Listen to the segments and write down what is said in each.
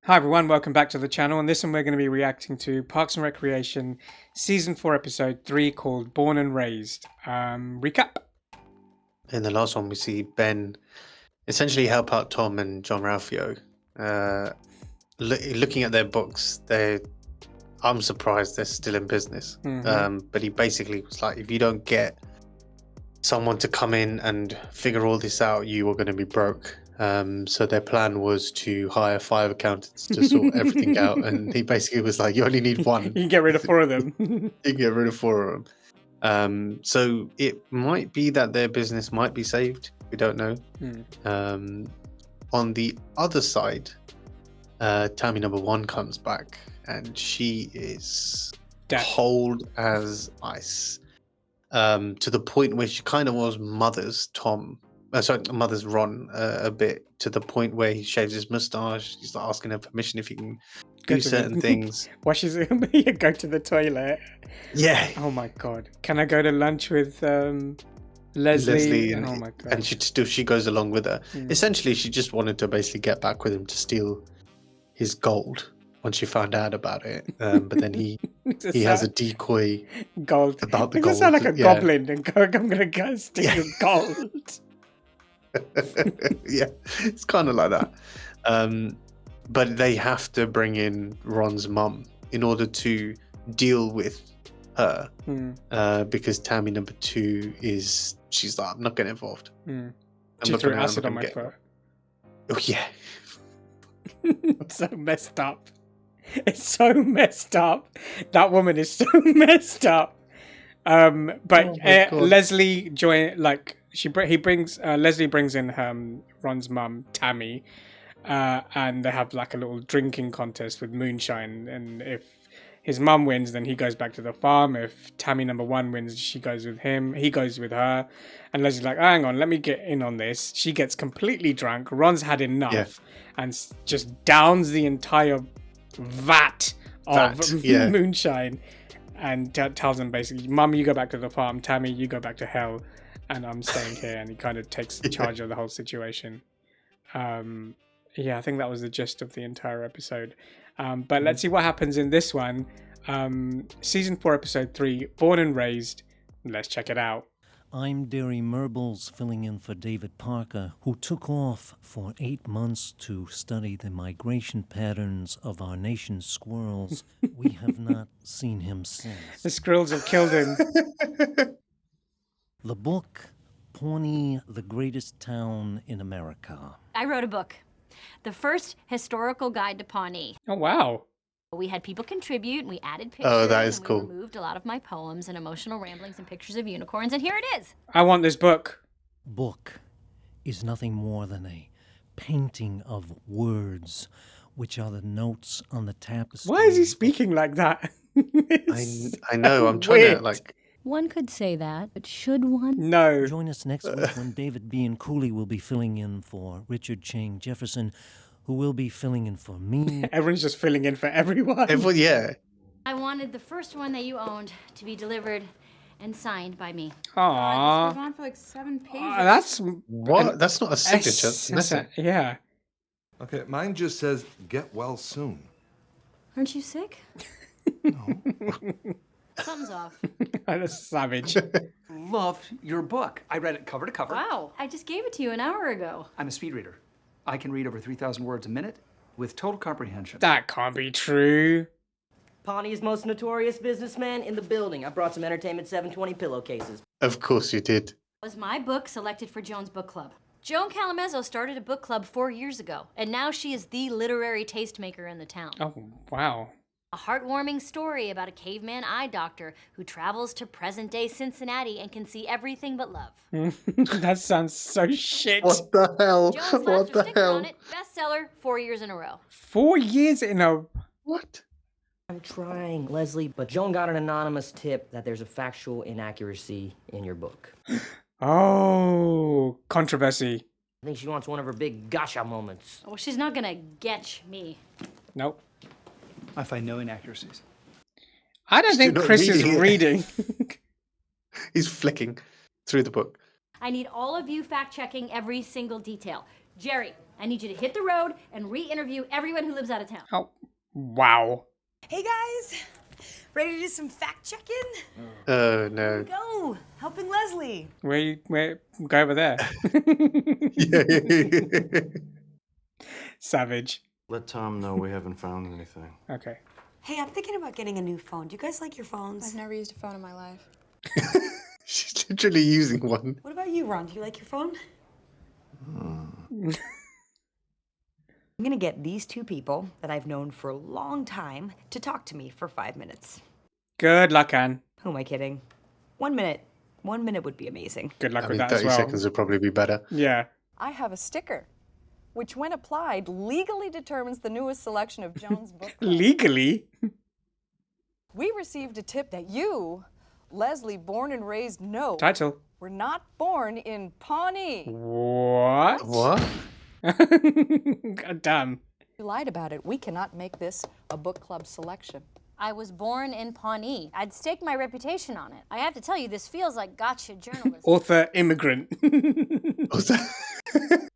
Hi everyone, welcome back to the channel. And this one we're going to be reacting to Parks and Recreation Season 4 Episode 3 called Born and Raised. Recap. In the last one, we see Ben essentially help out Tom and John Ralphio. Looking at their books, I'm surprised they're still in business. But he basically was like, if you don't get someone to come in and figure all this out, you are going to be broke. So their plan was to hire 5 accountants to sort everything out. And he basically was like, you only need one. You can get rid of 4 of them. You can get rid of 4 of them. So it might be that their business might be saved. We don't know. On the other side, Tammy number 1 comes back and she is cold as ice. To the point where she kind of was mothers Ron a bit, to the point where he shaves his mustache. He's like asking her permission if he can do certain things. Washes him. You go to the toilet. Yeah. Oh my god. Can I go to lunch with Leslie? And, oh my god. And she goes along with her. Essentially, she just wanted to basically get back with him to steal his gold once she found out about it. But then he has a decoy gold about the gold. Does sound like a goblin and go, I'm gonna go steal your gold. Yeah, it's kind of like that. But they have to bring in Ron's mum in order to deal with her, because Tammy number 2 she's like, I'm not getting involved. She threw acid on my foot. Oh yeah. So messed up. It's so messed up. That woman is so messed up. But Leslie Leslie brings in Ron's mum, Tammy, and they have like a little drinking contest with moonshine. And if his mum wins, then he goes back to the farm. If Tammy number 1 wins, she goes with him. He goes with her. And Leslie's like, hang on, let me get in on this. She gets completely drunk. Ron's had enough and just downs the entire vat of moonshine and tells him basically, Mum, you go back to the farm. Tammy, you go back to hell. And I'm staying here. And he kind of takes charge of the whole situation. Yeah, I think that was the gist of the entire episode. But let's see what happens in this one. Season 4, Episode 3, Born and Raised. Let's check it out. I'm Derry Merbles, filling in for David Parker, who took off for 8 months to study the migration patterns of our nation's squirrels. We have not seen him since. The squirrels have killed him. The book, Pawnee, the Greatest Town in America. I wrote a book. The first historical guide to Pawnee. Oh, wow. We had people contribute, and we added pictures. Oh, that is cool. We removed a lot of my poems and emotional ramblings and pictures of unicorns, and here it is. I want this book. Book is nothing more than a painting of words, which are the notes on the tapestry. Why is he speaking like that? I know, I'm trying to like... One could say that, but should one? No. Join us next week when David B. and Cooley will be filling in for Richard Chang Jefferson, who will be filling in for me. Everyone's just filling in for everyone. Yeah. I wanted the first one that you owned to be delivered and signed by me. Aww. This goes on for like 7 pages. That's... What? That's not a signature. Yeah. Okay, mine just says, get well soon. Aren't you sick? No. Something's off. That's savage. Loved your book. I read it cover to cover. Wow, I just gave it to you an hour ago. I'm a speed reader. I can read over 3,000 words a minute with total comprehension. That can't be true. Pawnee's most notorious businessman in the building. I brought some Entertainment 720 pillowcases. Of course you did. Was my book selected for Joan's book club? Joan Calamezzo started a book club 4 years ago, and now she is the literary tastemaker in the town. Oh, wow. A heartwarming story about a caveman eye doctor who travels to present-day Cincinnati and can see everything but love. That sounds so shit. What the hell? Joan's What the hell? on it, bestseller 4 years in a row. 4 years in a... What? I'm trying, Leslie, but Joan got an anonymous tip that there's a factual inaccuracy in your book. Oh, controversy. I think she wants one of her big gotcha moments. Oh, she's not gonna getch me. Nope. I find no inaccuracies. I don't think Chris is reading. He's flicking through the book. I need all of you fact-checking every single detail. Jerry, I need you to hit the road and re-interview everyone who lives out of town. Oh, wow. Hey guys, ready to do some fact checking? Oh no. Go, helping Leslie. Where, go over there. Yeah. Savage. Let Tom know we haven't found anything. Okay. Hey, I'm thinking about getting a new phone. Do you guys like your phones? I've never used a phone in my life. She's literally using one. What about you, Ron? Do you like your phone? I'm gonna get these two people that I've known for a long time to talk to me for 5 minutes. Good luck, Anne. Who am I kidding? 1 minute. 1 minute would be amazing. Good luck I with mean, that as 30 well. seconds would probably be better. Yeah. I have a sticker, which when applied, legally determines the newest selection of Jones book club. Legally? We received a tip that you, Leslie, born and raised No, Title. were not born in Pawnee. What? What? God damn. You lied about it. We cannot make this a book club selection. I was born in Pawnee. I'd stake my reputation on it. I have to tell you, this feels like gotcha journalism. Author immigrant. What's that?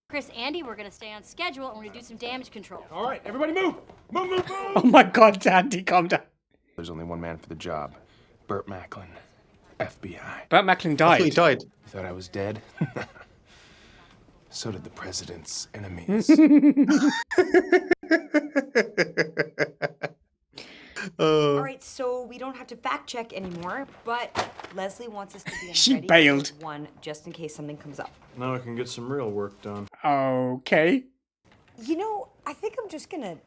Chris, Andy, we're gonna stay on schedule and we're gonna do some damage control. All right, everybody move! Move, move, move! Oh my god, Andy, calm down. There's only one man for the job. Burt Macklin, FBI. Burt Macklin I thought he died. died. You thought I was dead? So did the president's enemies. All right, so we don't have to fact check anymore, but Leslie wants us to be She ready bailed. for one just in case something comes up. Now I can get some real work done. Okay. You know, I think I'm just gonna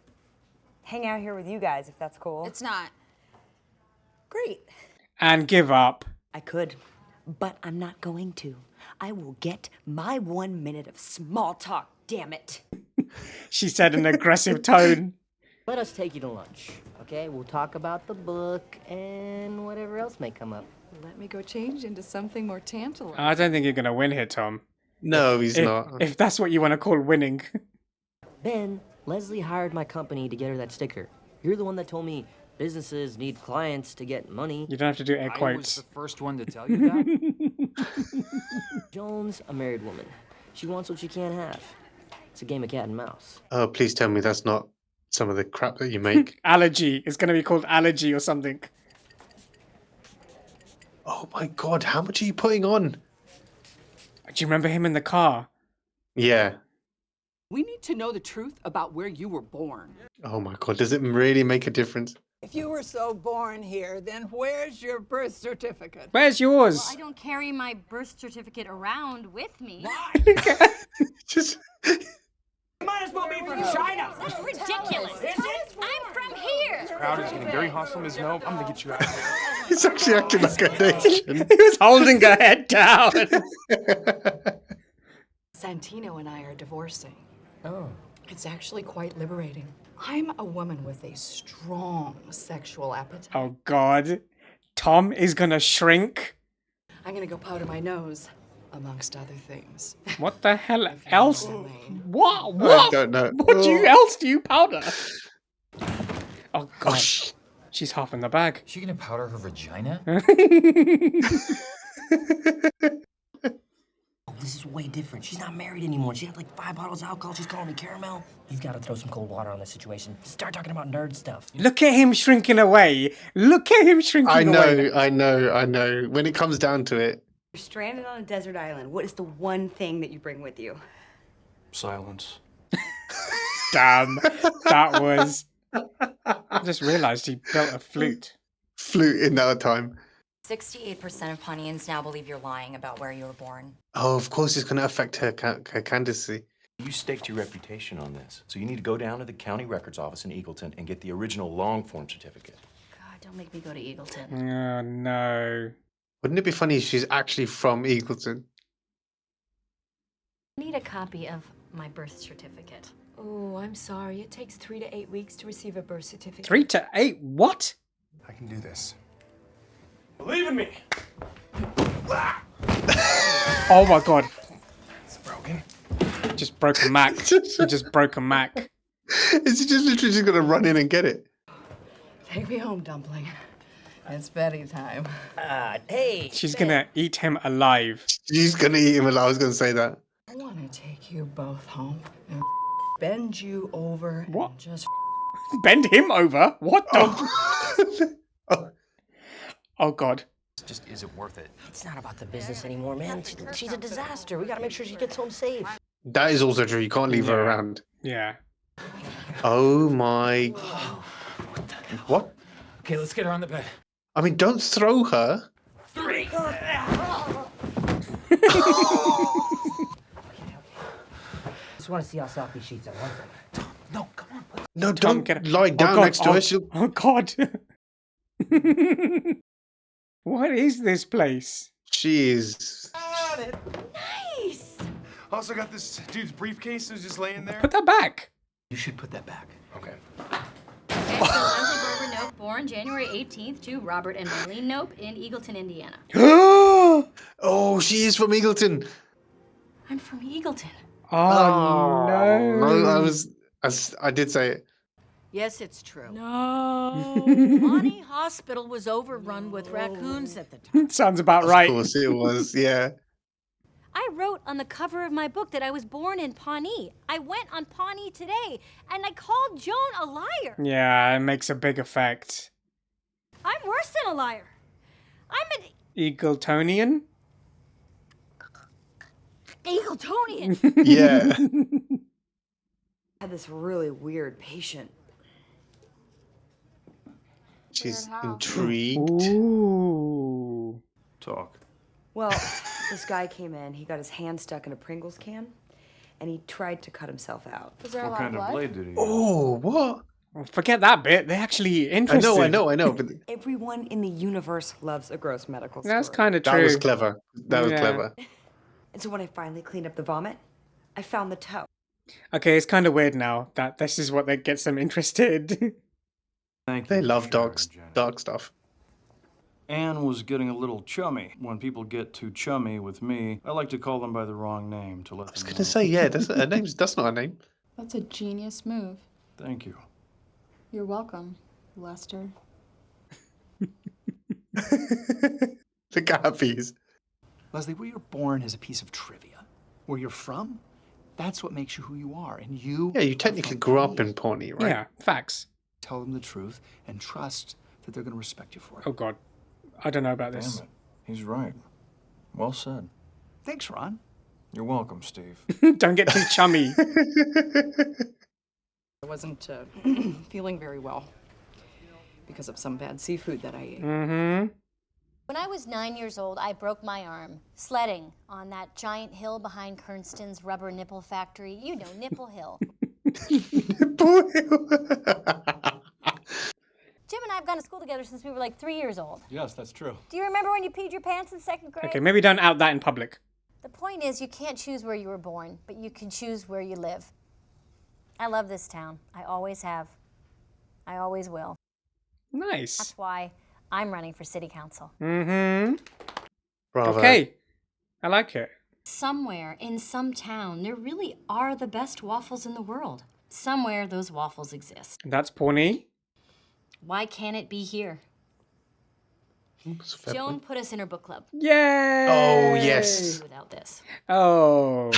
hang out here with you guys if that's cool. It's not. Great. And give up. I could, but I'm not going to. I will get my 1 minute of small talk, damn it. She said in an aggressive tone. Let us take you to lunch, okay? We'll talk about the book and whatever else may come up. Let me go change into something more tantalizing. I don't think you're going to win here, Tom. No, he's not. If that's what you want to call winning. Ben, Leslie hired my company to get her that sticker. You're the one that told me businesses need clients to get money. You don't have to do air I was quotes. the first one to tell you that. Joan's a married woman. She wants what she can't have. It's a game of cat and mouse. Oh, please tell me that's not some of the crap that you make. Allergy. It's going to be called Allergy or something. Oh my god, how much are you putting on? Do you remember him in the car? Yeah. We need to know the truth about where you were born. Oh my god, does it really make a difference? If you were so born here, then where's your birth certificate? Where's yours? Well, I don't carry my birth certificate around with me. Just... You might as well be from China. That's ridiculous. I'm from here. This crowd is getting very hostile, Ms. Nope. I'm gonna get you out of here. He's actually acting like a nation. He was holding her head down. Santino and I are divorcing. Oh. It's actually quite liberating. I'm a woman with a strong sexual appetite. Oh god. Tom is going to shrink. I'm gonna go powder my nose, amongst other things. What the hell else? What? I What? don't know. What else do you powder? Oh god. Oh, She's half in the bag. Is she gonna powder her vagina? Oh, this is way different. She's not married anymore. She had like 5 bottles of alcohol. She's calling me caramel. You've got to throw some cold water on this situation. Start talking about nerd stuff. Look at him shrinking away. Look at him shrinking away. I know. When it comes down to it. You're stranded on a desert island. What is the one thing that you bring with you? Silence. Damn. That was... I just realised he built a flute. Flute in that time. 68% of Pawneans now believe you're lying about where you were born. Oh, of course it's going to affect her candidacy. You staked your reputation on this, so you need to go down to the county records office in Eagleton and get the original long form certificate. God, don't make me go to Eagleton. Oh, no. Wouldn't it be funny if she's actually from Eagleton? I need a copy of my birth certificate. Oh, I'm sorry. It takes 3 to 8 weeks to receive a birth certificate. 3 to 8? What? I can do this. Believe in me! Oh my god. It's broken. Just broke a Mac. He just broke a Mac. Is he just literally just going to run in and get it? Take me home, Dumpling. It's Betty time. Hey. She's going to eat him alive. She's going to eat him alive. I was going to say that. I want to take you both home and bend you over What? and just Bend him over? What the? Oh God. It just isn't worth it. It's not about the business anymore, man. She's a disaster. We gotta make sure she gets home safe. That is also true. You can't leave her around. Yeah. Oh my. What? Okay, let's get her on the bed. I mean, don't throw her. 3. Just want to see how soft these sheets are. One second. No, come on. No, Tom, don't lie down God, next to her. Oh God. What is this place? She is. Nice! Also got this dude's briefcase who's just laying there. Put that back. You should put that back. Okay. Okay, so Leslie Berber Nope, born January 18th to Robert and Marlene Nope in Eagleton, Indiana. Oh, she is from Eagleton. I'm from Eagleton. Oh, no. No, I did say it. Yes, it's true. No. Pawnee Hospital was overrun with raccoons at the time. Sounds about right. Of course it was, yeah. I wrote on the cover of my book that I was born in Pawnee. I went on Pawnee today, and I called Joan a liar. Yeah, it makes a big effect. I'm worse than a liar. I'm an Eagletonian? Eagletonian. Yeah. I had this really weird patient. She's intrigued. Ooh. Talk. Well, this guy came in, he got his hand stuck in a Pringles can, and he tried to cut himself out. Was there a What lot of kind of blood? blade did he use? Oh, what? Well, forget that bit. They're actually interested. I know. But Everyone in the universe loves a gross medical story. That's kind of true. that was clever. That was Yeah. clever. And so when I finally cleaned up the vomit, I found the toe. Okay, it's kind of weird now that this is what that gets them interested. Thank you. They for love sharing, Jenny. dark stuff. Anne was getting a little chummy. When people get too chummy with me, I like to call them by the wrong name to let I was them going know. to say, yeah, that's not a name. That's a genius move. Thank you. You're welcome, Lester. The Gabbies. Leslie, where you're born is a piece of trivia. Where you're from, that's what makes you who you are. And you. Yeah, you are technically from grew up Pawnee. in Pawnee, right? Yeah, facts. Tell them the truth and trust that they're going to respect you for it. Oh God, I don't know about Damn this. it. He's right. Well said. Thanks, Ron. You're welcome, Steve. Don't get too chummy. I wasn't feeling very well because of some bad seafood that I ate. Mm-hmm. When I was 9 years old, I broke my arm sledding on that giant hill behind Kernston's rubber nipple factory. You know, Nipple Hill. Jim and I have gone to school together since we were like 3 years old. Yes, that's true. Do you remember when you peed your pants in second grade? Okay, maybe don't out that in public. The point is, you can't choose where you were born, but you can choose where you live. I love this town. I always have. I always will. Nice. That's why I'm running for city council. Mm-hmm. Bravo. Okay, I like it. Somewhere in some town, there really are the best waffles in the world. Somewhere those waffles exist. That's Pawnee. Why can't it be here? Joan put us in her book club. Yay! Oh, yes. Without this. Oh.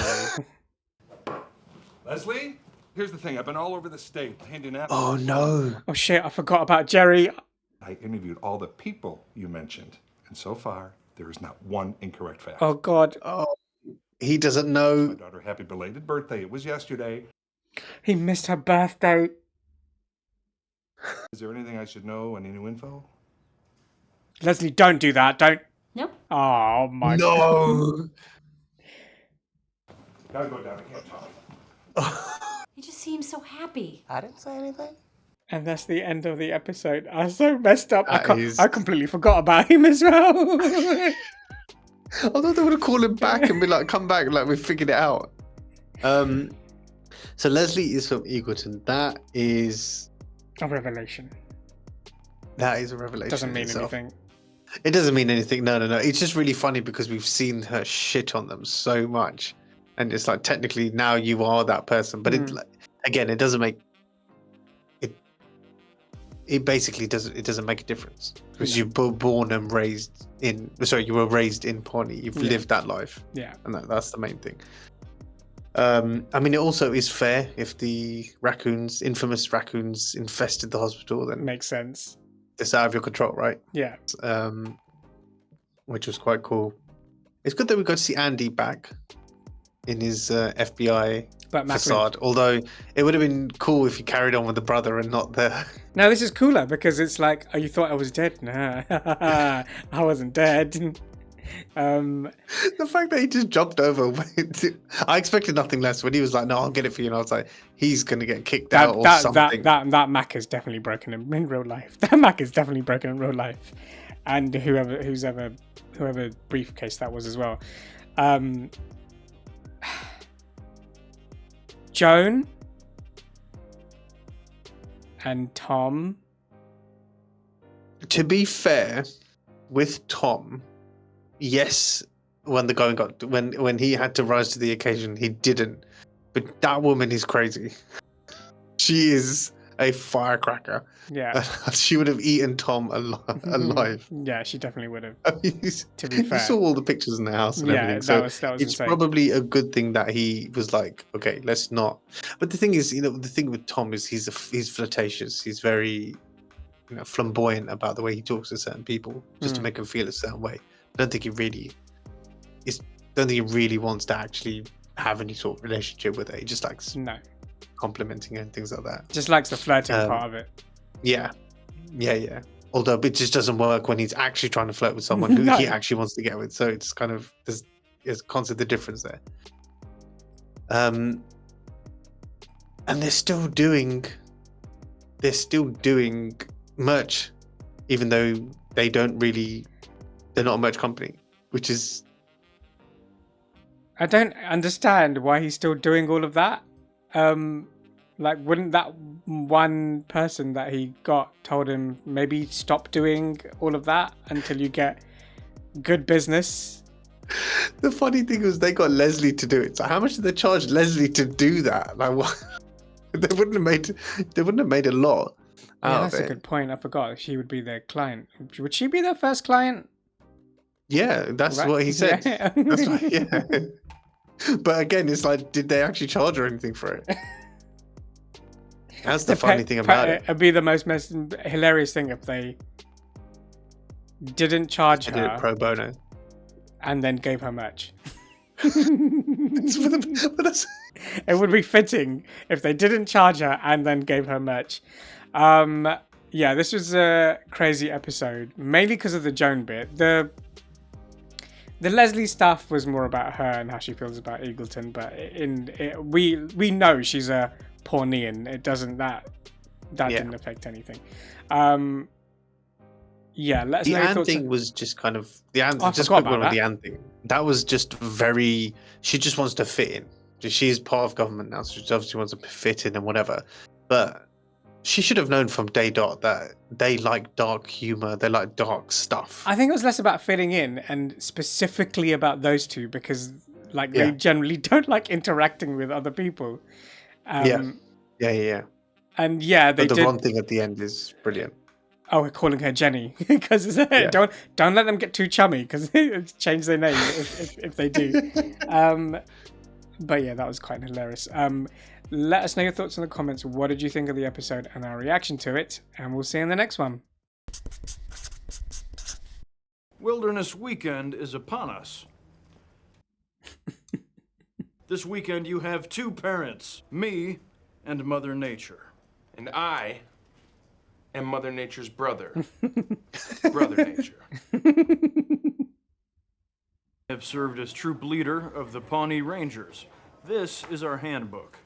Leslie, here's the thing. I've been all over the state handing out. Oh, no. Oh shit, I forgot about Jerry. I interviewed all the people you mentioned, and so far, there is not one incorrect fact. Oh God. Oh, he doesn't My know. daughter, happy belated birthday. It was yesterday. He missed her birthday. Is there anything I should know? Any new info? Leslie, don't do that. Don't. Nope. Oh my. No. Gotta go down. I can't talk. He just seems so happy. I didn't say anything. And that's the end of the episode. I was so messed up. That I completely forgot about him as well. Although they would have called him back and be like, come back, like we figured it out. So Leslie is from Eagleton. That is A revelation. a revelation. Doesn't in mean itself. anything. It doesn't mean anything. No. It's just really funny because we've seen her shit on them so much. And it's like, technically now you are that person. But it, like, again, it doesn't make it basically doesn't make a difference because you were born and raised in. Sorry, you were raised in Pawnee. You've lived that life. Yeah. And that's the main thing. I mean, it also is fair if the infamous raccoons, infested the hospital. Then makes sense. It's out of your control, right? Yeah. Which was quite cool. It's good that we got to see Andy back in his FBI facade. Although it would have been cool if he carried on with the brother and not the. No, this is cooler because it's like, oh, you thought I was dead? Nah, I wasn't dead. The fact that he just jumped over. I expected nothing less when he was like, "No, I'll get it for you," and I was like, "He's gonna get kicked out or something." That Mac is definitely broken in real life. That Mac is definitely broken in real life, and whoever briefcase that was as well. Joan and Tom. To be fair, with Tom, yes, when the going got when he had to rise to the occasion, he didn't. But that woman is crazy. She is a firecracker. Yeah, she would have eaten Tom alive. Yeah, she definitely would have. To be fair, you saw all the pictures in the house and everything. So that was it's insane. probably a good thing that he was like, okay, let's not. But the thing is, the thing with Tom is he's flirtatious. He's very, flamboyant about the way he talks to certain people, just to make them feel a certain way. I don't think he really wants to actually have any sort of relationship with her. He just likes complimenting her and things like that. Just likes the flirting part of it. Yeah. Although it just doesn't work when he's actually trying to flirt with someone who he actually wants to get with. So it's kind of there's constantly the difference there. And they're still doing merch, even though they're not a merch company, which is. I don't understand why he's still doing all of that. Wouldn't that one person that he got told him maybe stop doing all of that until you get good business? The funny thing was they got Leslie to do it. So how much did they charge Leslie to do that? Like what? They wouldn't have made a lot. Yeah, that's a good point. I forgot she would be their client. Would she be their first client? Yeah, that's what he said. Yeah. That's what, yeah. But again, it's like, did they actually charge her anything for it? That's the funny thing about it. It'd be the most hilarious thing if they didn't charge her. Did it pro bono. And then gave her merch. It would be fitting if they didn't charge her and then gave her merch. Yeah, this was a crazy episode, mainly because of the Joan bit. The Leslie stuff was more about her and how she feels about Eagleton, but we know she's a Pawneean. It doesn't didn't affect anything. Yeah, let's the know Anne thing was just kind of the Anne. Just quick one on the Anne thing. That was just very. She just wants to fit in. She's part of government now, so she obviously wants to fit in and whatever. But she should have known from day dot that they like dark humor. They like dark stuff. I think it was less about fitting in and specifically about those two because, they generally don't like interacting with other people. Yeah. And they but the did. Ron thing at the end is brilliant. Oh, we're calling her Jenny because don't let them get too chummy because change their name if they do. But yeah, that was quite hilarious. Let us know your thoughts in the comments. What did you think of the episode and our reaction to it? And we'll see you in the next one. Wilderness Weekend is upon us. This weekend you have two parents, me and Mother Nature. And I am Mother Nature's brother. Brother Nature. I have served as troop leader of the Pawnee Rangers. This is our handbook.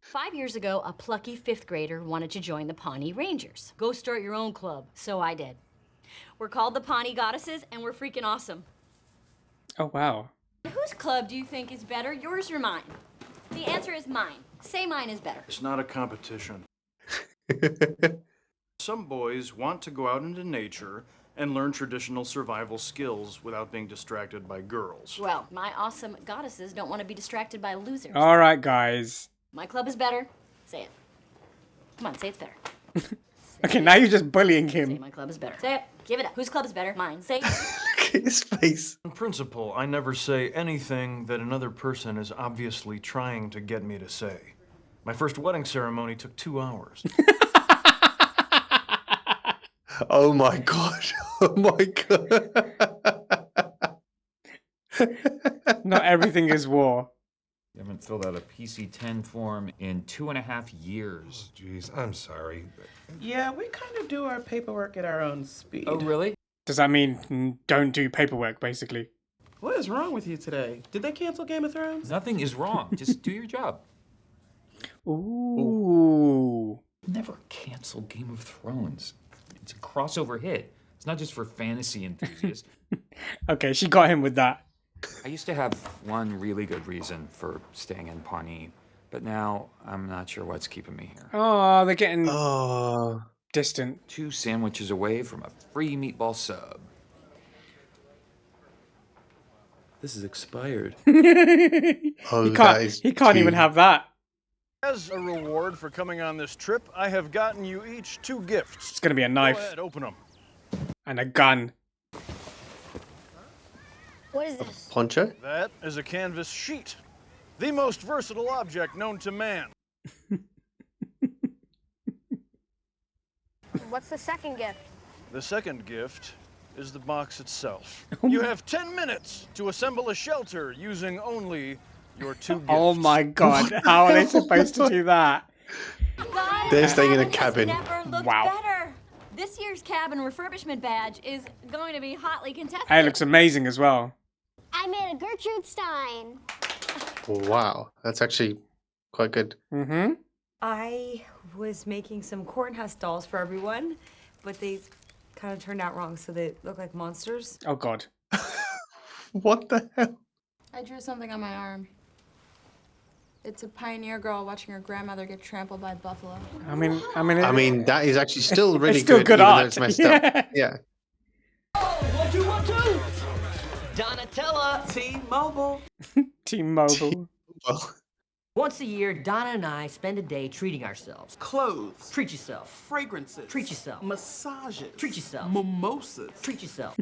5 years ago, a plucky 5th grader wanted to join the Pawnee Rangers. Go start your own club. So I did. We're called the Pawnee Goddesses, and we're freaking awesome. Oh, wow. Whose club do you think is better, yours or mine? The answer is mine. Say mine is better. It's not a competition. Some boys want to go out into nature and learn traditional survival skills without being distracted by girls. Well, my awesome goddesses don't want to be distracted by losers. All right, guys. My club is better. Say it. Come on, say it's better. Okay, now you're just bullying him. Say my club is better. Say it. Give it up. Whose club is better? Mine. Say it. Look at his face. In principle, I never say anything that another person is obviously trying to get me to say. My first wedding ceremony took 2 hours. Oh my god. Oh my god. Not everything is war. You haven't filled out a PC-10 form in 2.5 years. Jeez, I'm sorry. Yeah, we kind of do our paperwork at our own speed. Oh, really? Does that mean don't do paperwork, basically? What is wrong with you today? Did they cancel Game of Thrones? Nothing is wrong. Just do your job. Ooh. Never cancel Game of Thrones. It's a crossover hit. It's not just for fantasy enthusiasts. Okay, she got him with that. I used to have one really good reason for staying in Pawnee, but now I'm not sure what's keeping me here. Oh, they're getting distant. 2 sandwiches away from a free meatball sub. This is expired. He can't even have that. As a reward for coming on this trip, I have gotten you each 2 gifts. It's gonna be a knife. Go ahead, open them. And a gun. What is this? Poncho? That is a canvas sheet, the most versatile object known to man. What's the second gift? The second gift is the box itself. You have 10 minutes to assemble a shelter using only your 2 gifts. Oh my god, how are they supposed to do that? They're staying in a cabin. Never looked Wow. better. This year's cabin refurbishment badge is going to be hotly contested. Hey, it looks amazing as well. I made a Gertrude Stein. Wow, that's actually quite good. Mm-hmm. I was making some cornhusk dolls for everyone, but they kind of turned out wrong, so they look like monsters. Oh god. What the hell? I drew something on my arm. It's a pioneer girl watching her grandmother get trampled by a buffalo. I mean, that is actually still really it's still good even though art. it's messed Yeah. up. Yeah. 1, 2, 1, 2. Donatella, T-Mobile. T-Mobile. Once a year, Donna and I spend a day treating ourselves. Clothes. Treat yourself. Fragrances. Treat yourself. Massages. Treat yourself. Mimosas. Treat yourself.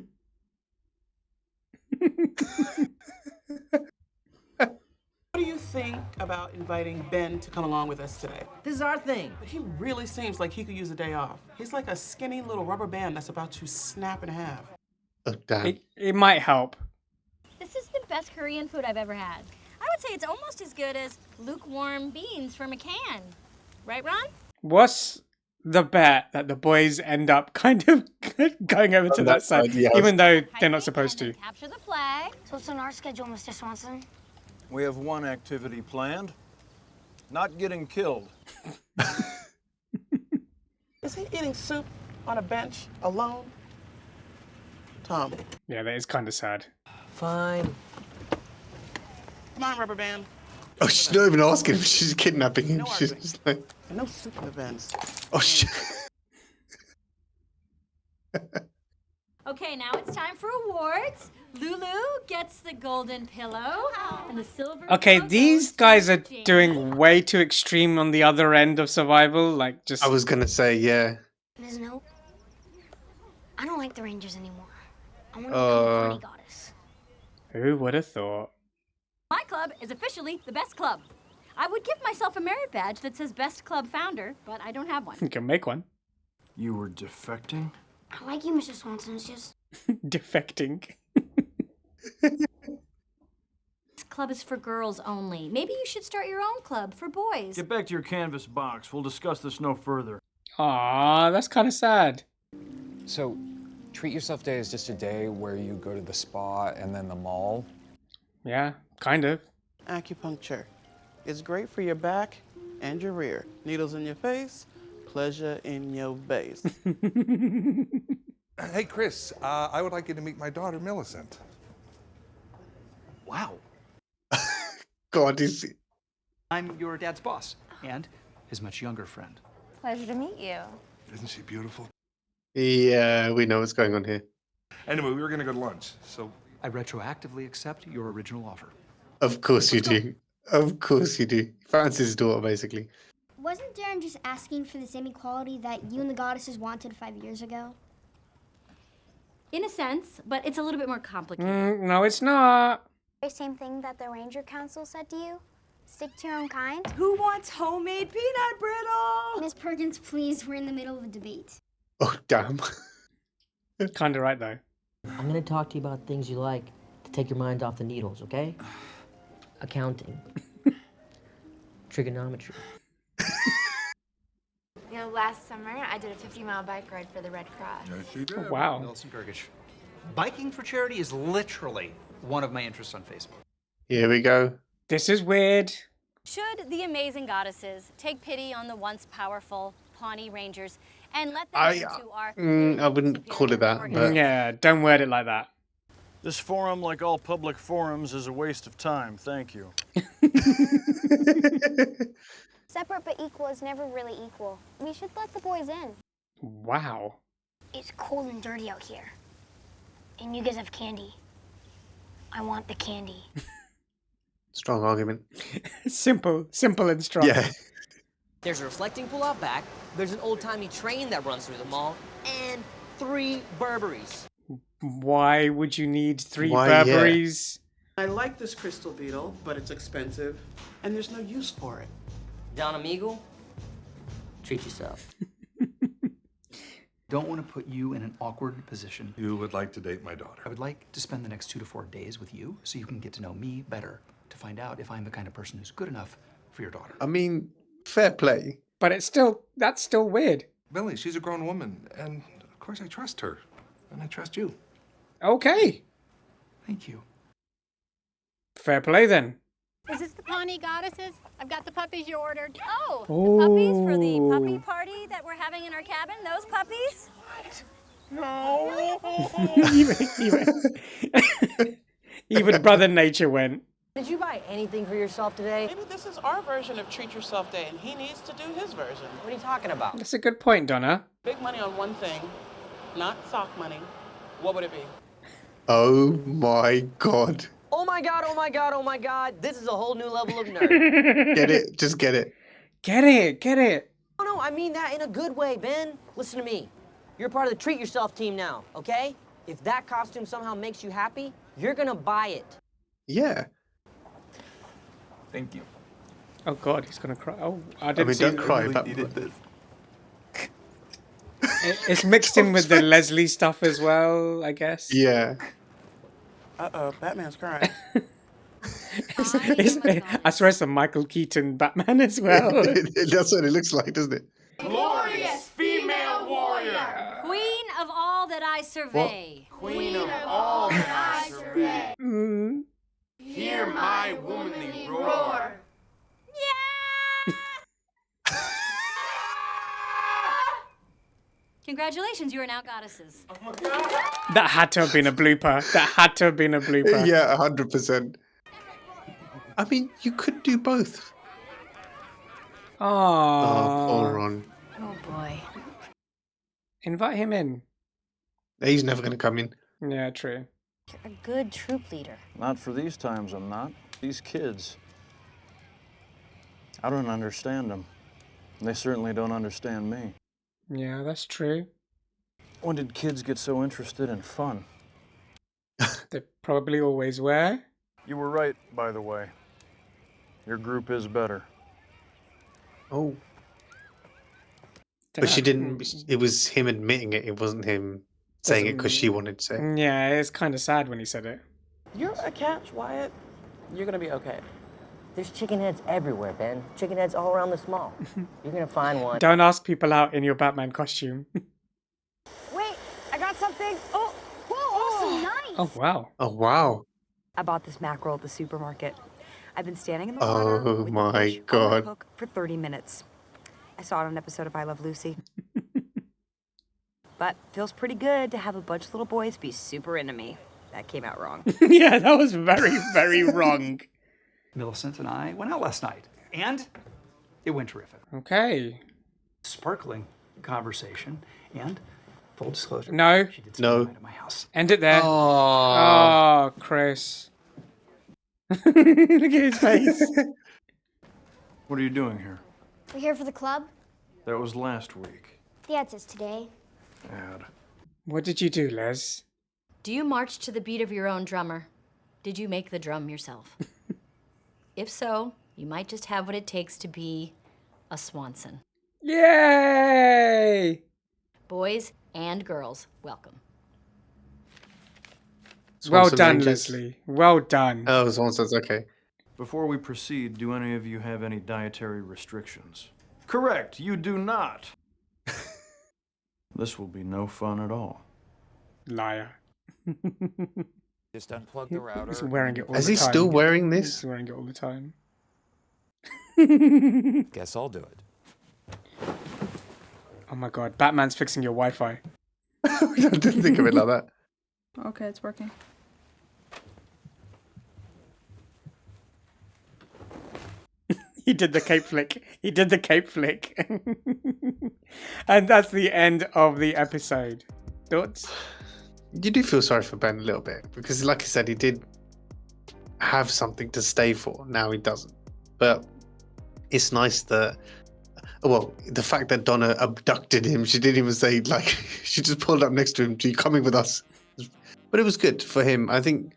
What do you think about inviting Ben to come along with us today? This is our thing. He really seems like he could use a day off. He's like a skinny little rubber band that's about to snap in half. Oh, damn. It might help. This is the best Korean food I've ever had. I would say it's almost as good as lukewarm beans from a can. Right, Ron? What's the bet that the boys end up kind of going over to that side, yes. even though they're not supposed to? Capture the flag. So what's on our schedule, Mr. Swanson? We have one activity planned. Not getting killed. Is he eating soup on a bench alone? Tom. Yeah, that is kind of sad. Fine. Come on, rubber band. Oh, she's not even asking him. She's kidnapping him. She's just like, No soup in the bins. oh shit. Okay, now it's time for awards. Lulu gets the golden pillow and the silver. Okay, pillow these goes to guys are Jamie. doing way too extreme on the other end of survival. Like, just. I was gonna say, yeah. Ms. Nope. I don't like the Rangers anymore. I want to become a party goddess. Who would have thought? My club is officially the best club. I would give myself a merit badge that says best club founder, but I don't have one. You can make one. You were defecting? I like you, Mr. Swanson. It's just Defecting. This club is for girls only. Maybe you should start your own club for boys. Get back to your canvas box. We'll discuss this no further. Aw, that's kind of sad. So, treat yourself day is just a day where you go to the spa and then the mall. Yeah, kind of. Acupuncture. It's great for your back and your rear. Needles in your face, pleasure in your base. Hey, Chris, I would like you to meet my daughter, Millicent. Wow. God, is he... I'm your dad's boss and his much younger friend. pleasure to meet you. Isn't she beautiful? Yeah, we know what's going on here. Anyway, we were going to go to lunch, so... I retroactively accept your original offer. Of course you do. Of course you do. Francis' daughter, basically. Wasn't Darren just asking for the same equality that you and the goddesses wanted 5 years ago? In a sense, but it's a little bit more complicated. No, it's not. Same thing that the Ranger Council said to you? Stick to your own kind? Who wants homemade peanut brittle? Miss Perkins, please, we're in the middle of a debate. Oh, damn. Kind of right, though. I'm gonna talk to you about things you like to take your mind off the needles, okay? Accounting. Trigonometry. You know, last summer I did a 50-mile bike ride for the Red Cross. Yes, you did. Oh, wow. Millicent Gergish. Biking for charity is literally one of my interests on Facebook. Here we go. This is weird. Should the amazing goddesses take pity on the once powerful Pawnee Rangers and let them into our... I wouldn't call it that, but Yeah, don't word it like that. This forum, like all public forums, is a waste of time. Thank you. Separate but equal is never really equal. We should let the boys in. Wow. It's cold and dirty out here. And you guys have candy. I want the candy. strong argument. Simple and strong. Yeah. There's a reflecting pool out back, there's an old-timey train that runs through the mall, and 3 Burberries. Why would you need 3 Why, yeah. Burberries? I like this crystal beetle, but it's expensive, and there's no use for it. Don Amigo, treat yourself. Don't want to put you in an awkward position. You would like to date my daughter. I would like to spend the next 2 to 4 days with you so you can get to know me better, to find out if I'm the kind of person who's good enough for your daughter. I mean, fair play. But that's still weird. Billy, she's a grown woman, and of course I trust her. And I trust you. Okay. Thank you. Fair play then. Is this the Pawnee goddesses? I've got the puppies you ordered. Oh, the puppies for the puppy party that we're having in our cabin? Those puppies? No. Even Brother Nature went. Did you buy anything for yourself today? Maybe this is our version of Treat Yourself Day, and he needs to do his version. What are you talking about? That's a good point, Donna. Big money on one thing, not sock money. What would it be? Oh my god. Oh my god, oh my god, oh my god. This is a whole new level of nerd. Get it? Just get it. Get it. Oh no, I mean that in a good way, Ben. Listen to me. You're part of the Treat Yourself team now, okay? If that costume somehow makes you happy, you're gonna buy it. Yeah. Thank you. Oh god, he's gonna cry. Oh, I didn't see. Don't cry. Really But needed this. It's mixed in with the Leslie stuff as well, I guess. yeah. Uh-oh, Batman's crying. I swear it's a Michael Keaton Batman as well. That's what it looks like, doesn't it? Glorious female warrior! Queen of all that I survey. Queen of all that I survey. Hear my womanly roar. Congratulations, you are now goddesses. That had to have been a blooper. Yeah, 100%. I mean, you could do both. Oh, poor Ron. Oh boy. Invite him in. He's never going to come in. Yeah, true. You're a good troop leader. Not for these times, I'm not. These kids. I don't understand them. They certainly don't understand me. Yeah, that's true. When did kids get so interested in fun? They probably always were. You were right, by the way. Your group is better. Oh. But she didn't. It was him admitting it. It wasn't him saying it because she wanted to say it. Yeah, it's kind of sad when he said it. You're a catch, Wyatt. You're gonna be okay. There's chicken heads everywhere, Ben. Chicken heads all around this mall. You're gonna find one. Don't ask people out in your Batman costume. Wait, I got something. Oh, Whoa, so nice. Oh, wow. Oh, wow. I bought this mackerel at the supermarket. I've been standing in the water Oh, with my the fish on the God. hook for 30 minutes. I saw it on an episode of I Love Lucy. But feels pretty good to have a bunch of little boys be super into me. That came out wrong. Yeah, that was very, very wrong. Millicent and I went out last night, and it went terrific. Okay. Sparkling conversation, and full disclosure. No. She did spend the night at my house. End it there. Oh, Chris. Look at his face. What are you doing here? We're here for the club. That was last week. Yeah, it's today. Ad. What did you do, Les? Do you march to the beat of your own drummer? Did you make the drum yourself? If so, you might just have what it takes to be a Swanson. Yay! Boys and girls, welcome. Well Swanson done, Rangers. Leslie. Well done. Oh, Swanson's okay. Before we proceed, do any of you have any dietary restrictions? Correct, you do not. This will be no fun at all. Liar. Just unplug the router. He's wearing it all Is the he time. still wearing this? He's wearing it all the time. Guess I'll do it. Oh my god, Batman's fixing your Wi-Fi. I didn't think of it like that. Okay, it's working. He did the cape flick. He did the cape flick. And that's the end of the episode. Thoughts? You do feel sorry for Ben a little bit because, like I said, he did have something to stay for. Now he doesn't. But it's nice that, well, the fact that Donna abducted him, she didn't even say, like, she just pulled up next to him, "Are you coming with us?" But it was good for him. I think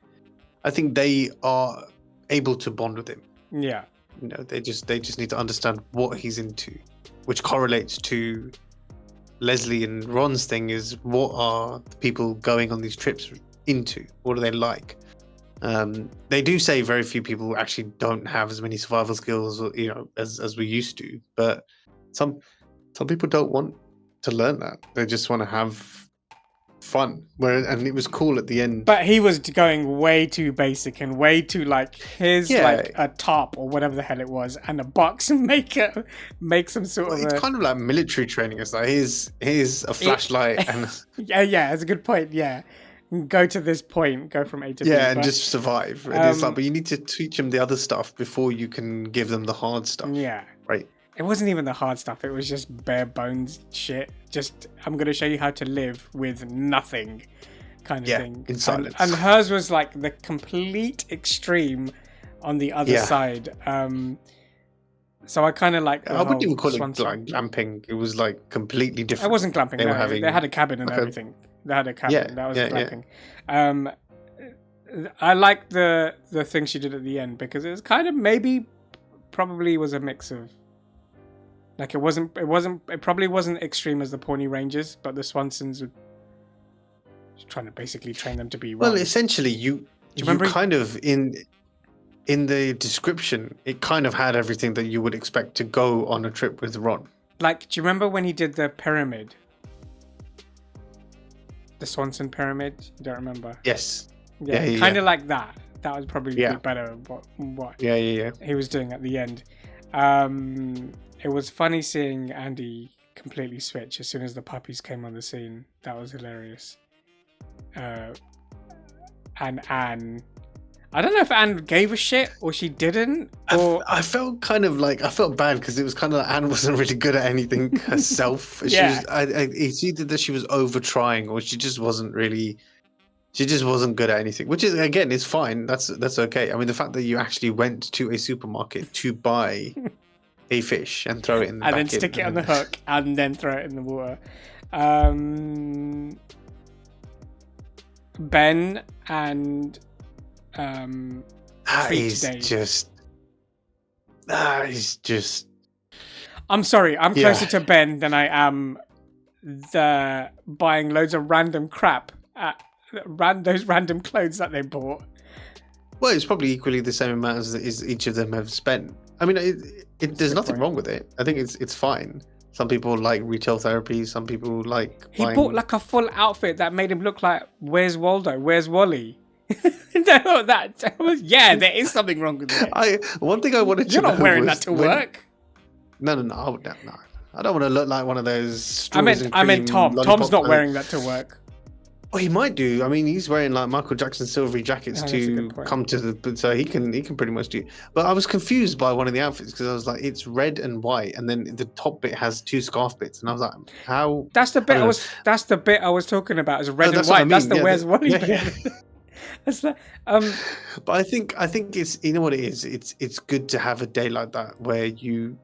they are able to bond with him. Yeah. You know, they just need to understand what he's into, which correlates to Leslie and Ron's thing is what are the people going on these trips into? What are they like? They do say very few people actually don't have as many survival skills, you know, as we used to. But some people don't want to learn that. They just want to have fun. And it was cool at the end. But he was going way too basic and way too like here's like a top or whatever the hell it was and a box and make some sort of. It's kind of like military training. It's like here's a flashlight and yeah, that's a good point. Yeah, go to this point, go from A to B. Yeah, and just survive. And it's like, but you need to teach them the other stuff before you can give them the hard stuff. Yeah, right. It wasn't even the hard stuff. It was just bare bones shit. Just, I'm going to show you how to live with nothing kind of thing. In silence. And hers was like the complete extreme on the other side. So I kind of like I wouldn't even call it like glamping. It was like completely different. It wasn't glamping. They had a cabin and everything. They had a cabin. Yeah, that was glamping. I like the thing she did at the end because it was kind of probably was a mix of. Like it probably wasn't extreme as the Pawnee Rangers, but the Swansons were trying to basically train them to be Well, Ron. essentially, you kind of in the description, it kind of had everything that you would expect to go on a trip with Ron. Like, do you remember when he did the pyramid? The Swanson pyramid? You don't remember? Yes. Yeah, kind of like that. That was probably better what Yeah. he was doing at the end. It was funny seeing Andy completely switch as soon as the puppies came on the scene. That was hilarious. And Anne, I don't know if Anne gave a shit or she didn't. Or I felt kind of like I felt bad because it was kind of like Anne wasn't really good at anything herself. Yeah. It's either that she was over trying or she just wasn't really. She just wasn't good at anything, which is again is fine. That's okay. I mean, the fact that you actually went to a supermarket to buy a fish and throw it in the and then stick it on the hook and then throw it in the water. Ben and that is just. I'm sorry. I'm closer to Ben than I am the buying loads of random crap at those random clothes that they bought. Well, it's probably equally the same amount as each of them have spent. I mean, there's nothing wrong with it. I think it's fine. Some people like retail therapy. Some people like. He bought like a full outfit that made him look like Where's Waldo? Where's Wally? No, there is something wrong with it. One thing I wanted to. You're not wearing that to work. No. I don't want to look like one of those. I meant Tom. Tom's not wearing that to work. Oh, he might do. I mean, he's wearing like Michael Jackson silvery jackets to come to the, so he can pretty much do. But I was confused by one of the outfits because I was like, it's red and white, and then the top bit has two scarf bits, and I was like, how? That's the bit That's the bit I was talking about. Is red and white. That's the Where's Wally bit. That's the, But I think it's, you know what it is. It's good to have a day like that where it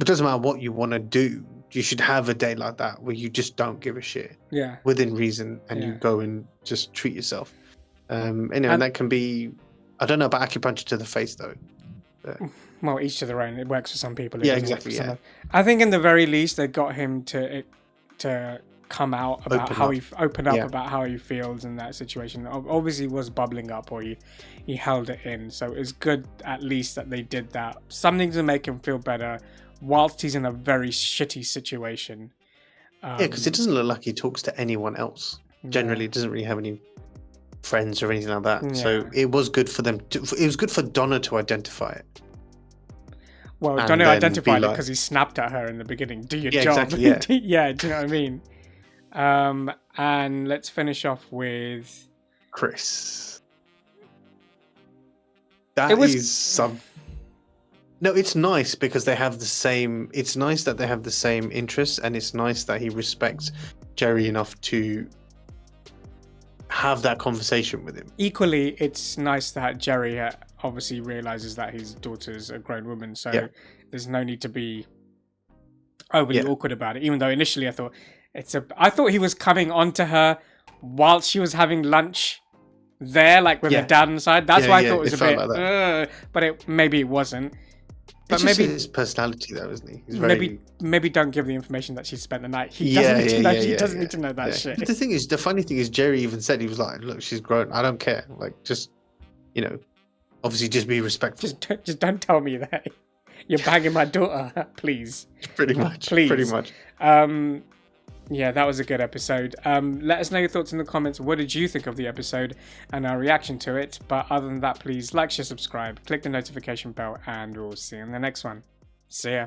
doesn't matter what you want to do. You should have a day like that where you just don't give a shit. Yeah. Within reason, and you go and just treat yourself. Anyway, and that can be. I don't know about acupuncture to the face though. Well, each to their own. It works for some people. Yeah, exactly. Yeah. I think in the very least they got him to come out about open up about how he feels in that situation. Obviously, he was bubbling up, or he held it in. So it's good at least that they did that. Something to make him feel better, whilst he's in a very shitty situation. Because it doesn't look like he talks to anyone else. Generally, it doesn't really have any friends or anything like that. Yeah. So it was good for them. It was good for Donna to identify it. Well, Donna identified it because he snapped at her in the beginning. Do your job. Exactly, yeah. Yeah, do you know what I mean? And let's finish off with Chris. No, it's nice because they have the same. It's nice that they have the same interests, and it's nice that he respects Jerry enough to have that conversation with him. Equally, it's nice that Jerry obviously realizes that his daughter's a grown woman, so there's no need to be overly awkward about it. Even though initially I thought he was coming onto her while she was having lunch there, like with her dad on the side. That's why I thought it was a bit, like but maybe it wasn't. But it's maybe his personality, though, isn't he? He's very... maybe don't give the information that she spent the night. He doesn't need to know. He doesn't need to know that shit. But the funny thing is, Jerry even said, he was like, "Look, she's grown. I don't care. Like, just, obviously, just be respectful. Just don't tell me that you're banging my daughter, please." Pretty much. Please. Pretty much. Yeah, that was a good episode. Let us know your thoughts in the comments. What did you think of the episode and our reaction to it? But other than that, please like, share, subscribe, click the notification bell, and we'll see you in the next one. See ya.